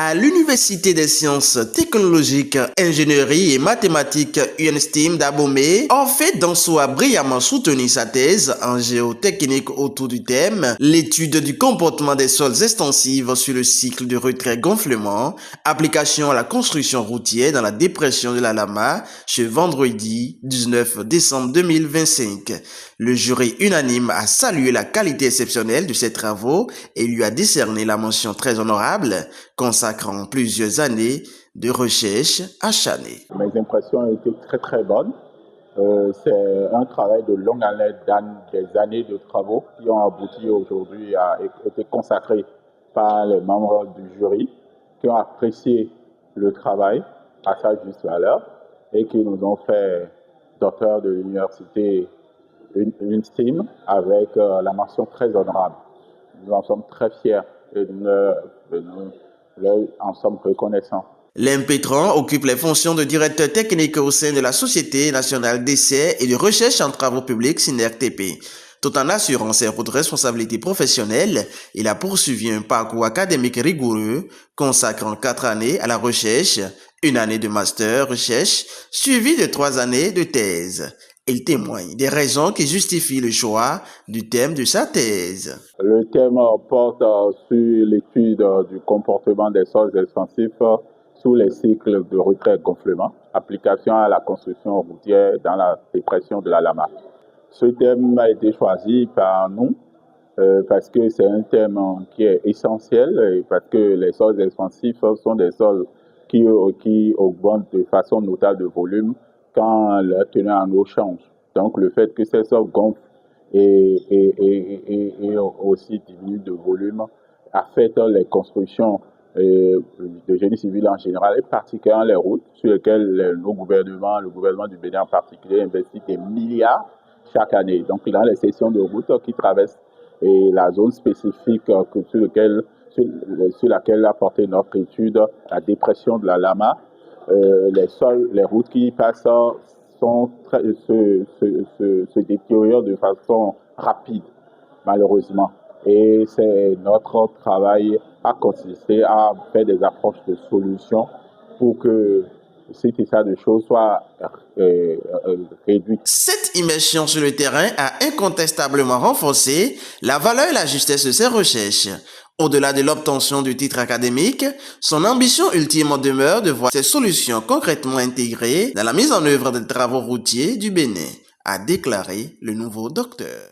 À l'Université des sciences technologiques, ingénierie et mathématiques UNSTEAM d'Abomey, Orphée Danso a brillamment soutenu sa thèse en géotechnique autour du thème « L'étude du comportement des sols extensifs sur le cycle de retrait-gonflement, application à la construction routière dans la dépression de la Lama » ce vendredi 19 décembre 2025. Le jury unanime a salué la qualité exceptionnelle de ses travaux et lui a décerné la mention très honorable, consacrant plusieurs années de recherche acharnée. Mes impressions ont été très bonnes. C'est un travail de longue haleine, des années de travaux qui ont abouti aujourd'hui à été consacrés par les membres du jury, qui ont apprécié le travail à sa juste valeur et qui nous ont fait docteur de l'université UNSTEAM avec la mention très honorable. Nous en sommes très fiers et nous en sommes reconnaissants. L'impétrant occupe les fonctions de directeur technique au sein de la Société nationale d'essais et de recherche en travaux publics SINERTP. Tout en assurant ses hautes responsabilités professionnelles, il a poursuivi un parcours académique rigoureux, consacrant 4 années à la recherche, 1 année de master recherche, suivi de 3 années de thèse. Il témoigne des raisons qui justifient le choix du thème de sa thèse. Le thème porte sur l'étude du comportement des sols extensifs sous les cycles de retrait-gonflement, application à la construction routière dans la dépression de la Lama. Ce thème a été choisi par nous parce que c'est un thème qui est essentiel et parce que les sols expansifs sont des sols qui augmentent de façon notable de volume quand leur teneur en eau change. Donc le fait que ces sols gonflent et aussi diminuent de volume affecte les constructions de génie civil en général et particulièrement les routes sur lesquelles le gouvernement du Bénin en particulier investit des milliards chaque année. Donc dans les sections de route qui traversent la zone spécifique sur laquelle a porté notre étude, la dépression de la Lama, les routes qui y passent se détériorent de façon rapide, malheureusement. Et c'est notre travail a consisté à faire des approches de solutions pour que cet état de choses soit réduit. Cette immersion sur le terrain a incontestablement renforcé la valeur et la justesse de ses recherches. Au-delà de l'obtention du titre académique, son ambition ultime demeure de voir ces solutions concrètement intégrées dans la mise en œuvre des travaux routiers du Bénin, a déclaré le nouveau docteur.